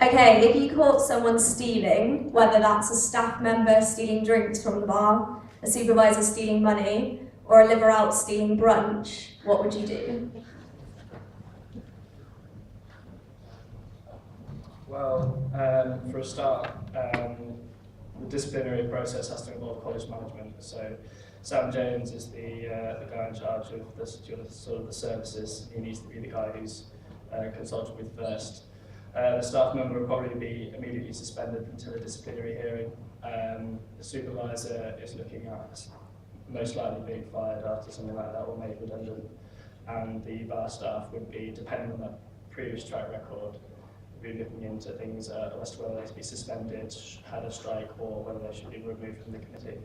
Okay, if you caught someone stealing, whether that's a staff member stealing drinks from the bar, a supervisor stealing money, or a liver out stealing brunch, what would you do? Well, for a start, the disciplinary process has to involve college management. So Sam Jones is the guy in charge of the sort of the services. He needs to be the guy who's consulted with first. The staff member will probably be immediately suspended until a disciplinary hearing. The supervisor is looking at most likely being fired after something like that or made redundant. And the bar staff would be, depending on the previous track record, be looking into things as to whether they should be suspended, had a strike, or whether they should be removed from the committee.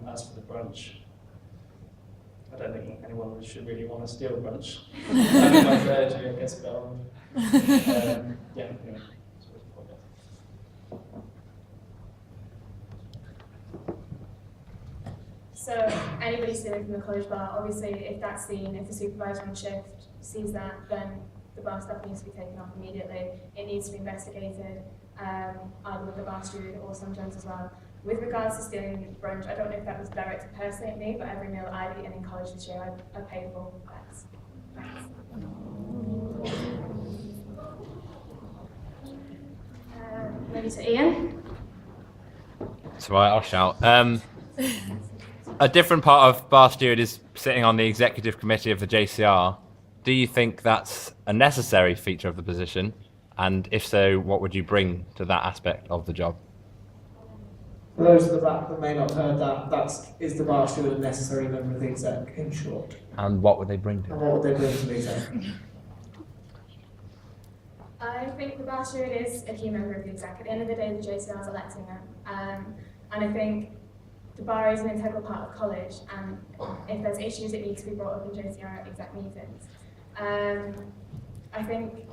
As for the brunch, I don't think anyone should really want to steal brunch. I'm my clergy, I guess, but yeah, anyway. So anybody stealing from the college bar, obviously if that's seen, if the supervisor on shift sees that, then the bar staff needs to be taken off immediately. It needs to be investigated, either with the bar steward or sometimes as well. With regards to stealing brunch, I don't know if that was directed personally at me, but every meal I've eaten in college this year, I paid for. Thanks. Maybe to Ian. That's right, I'll shout. A different part of Bar Steward is sitting on the executive committee of the JCR. Do you think that's a necessary feature of the position? And if so, what would you bring to that aspect of the job? For those at the back that may not have heard that, is the bar steward a necessary member of the exec, in short? And what would they bring to And it? what would they bring to the exec? I think the bar steward is a key member of the exec. At the end of the day, the JCR is electing them. And I think the bar is an integral part of college, and if there's issues, it needs to be brought up in JCR exec meetings. I think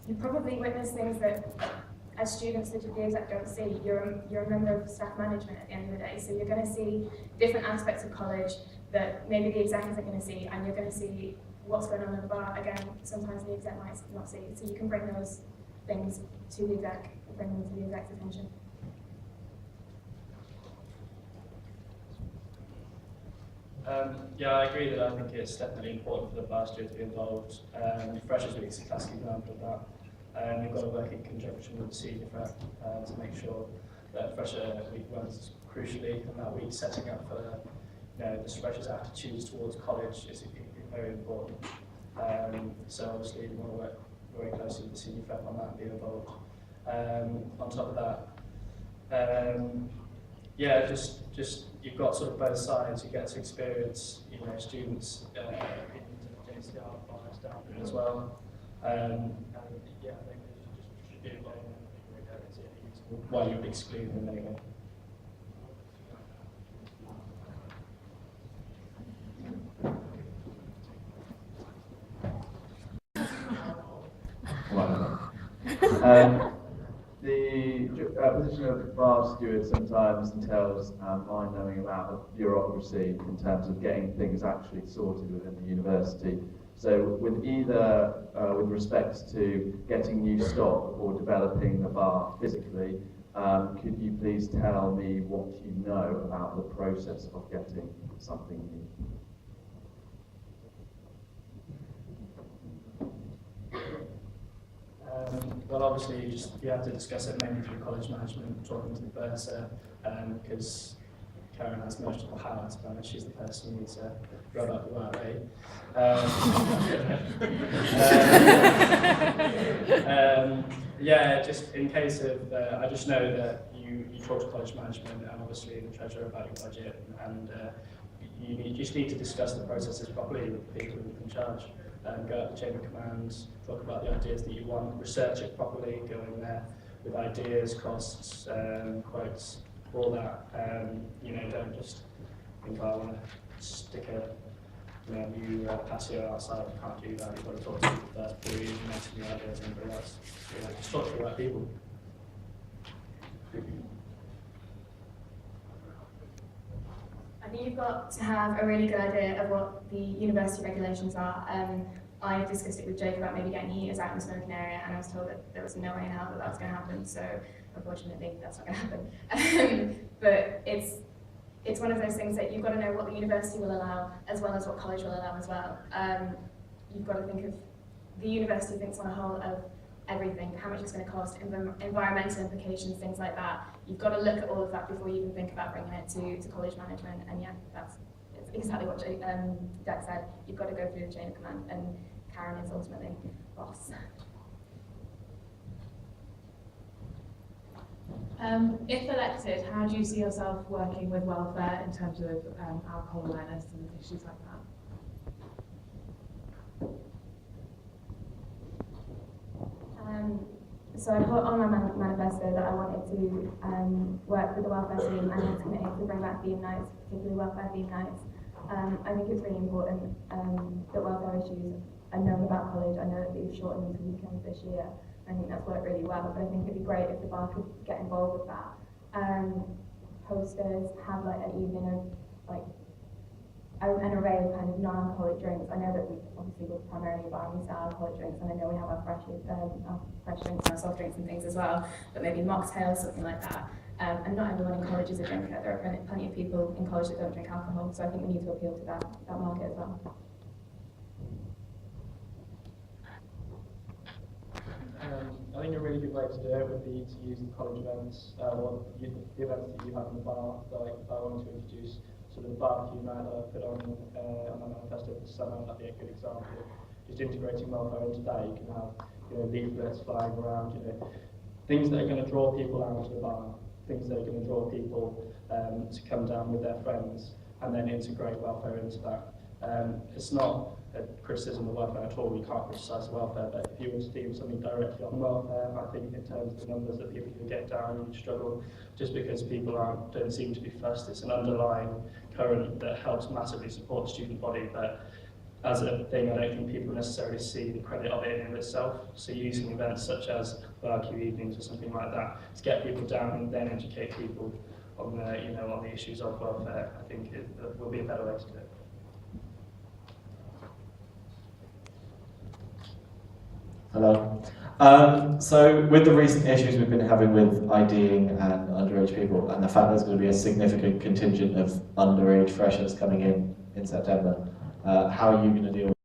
you probably witness things that as students that the exec don't see. You're a member of staff management at the end of the day, so you're going to see different aspects of college that maybe the exec isn't going to see, and you're going to see what's going on in the bar. Again, sometimes the exec might not see, so you can bring those things to the exec, bring them to the exec's attention. Yeah, I agree that I think it's definitely important for the bar steward to be involved. Freshers Week is a classic example of that. We've got to work in conjunction with the senior prep to make sure that Fresher Week runs crucially, and that week setting up for the freshers' attitudes towards college is very important. So obviously we want to work very closely with the senior prep on that and be involved. On top of that, yeah, just you've got sort of both sides. You get to experience, students in the JCR bars down there as well. And yeah, I think they just should be involved in why you would exclude them anyway. The position of bar steward sometimes entails mind knowing about bureaucracy in terms of getting things actually sorted within the university. So with either with respect to getting new stock or developing the bar physically, could you please tell me what you know about the process of getting something new? Well, obviously, you have to discuss it mainly through college management, talking to the bursar, because Karen has most of the power, to be honest. She's the person who needs to rub up the right way. Yeah, just in case of, I just know that you talk to college management and obviously the treasurer about your budget, and you just need to discuss the processes properly with the people in charge. Go out to chamber commands, talk about the ideas that you want, research it properly, go in there with ideas, costs, quotes, all that. Don't just think, I want to stick a new patio outside. You can't do that. You've got to talk to people first before you mention your ideas to anybody else. Just talk to the right people. I think you've got to have a really good idea of what the university regulations are. I discussed it with Jake about maybe getting heaters out in the smoking area, and I was told that there was no way in hell that that was going to happen. So unfortunately, that's not going to happen. But it's one of those things that you've got to know what the university will allow, as well as what college will allow as well. You've got to think of the university thinks on a whole of everything, how much it's going to cost, environmental implications, things like that. You've got to look at all of that before you even think about bringing it to college management. And yeah, it's exactly what Deck said. You've got to go through the chain of command, and Karen is ultimately boss. If elected, how do you see yourself working with welfare in terms of alcohol awareness and issues like that? So I put on my manifesto that I wanted to work with the welfare team and the committee to bring back theme nights, particularly welfare theme nights. I think it's really important that welfare issues are known about college. I know that we've shortened into weekends this year. I think that's worked really well, but I think it'd be great if the bar could get involved with that. Posters, have like an evening of like an array of kind of non-alcoholic drinks. I know that we obviously we're primarily a bar and we sell alcoholic drinks, and I know we have our fresh drinks and our soft drinks and things as well, but maybe mocktails, something like that. And not everyone in college is a drinker. There are plenty of people in college that don't drink alcohol, so I think we need to appeal to that market as well. I think a really good way to do it would be to use the college events, or the events that you have in the bar. Like if I wanted to introduce sort of the barbecue night that I put on my manifesto this summer, that'd be a good example. Just integrating welfare into that, you can have leaflets flying around, things that are going to draw people out to the bar, things that are going to draw people to come down with their friends, and then integrate welfare into that. It's not a criticism of welfare at all. You can't criticise welfare, but if you were to do something directly on welfare, I think in terms of the numbers that people who get down and struggle, just because people don't seem to be fussed, it's an underlying current that helps massively support the student body, but as a thing, I don't think people necessarily see the credit of it in itself. So using events such as barbecue evenings or something like that to get people down and then educate people on the on the issues of welfare, I think it will be a better way to do it. Hello. So with the recent issues we've been having with IDing and underage people, and the fact there's going to be a significant contingent of underage freshers coming in September, how are you going to deal with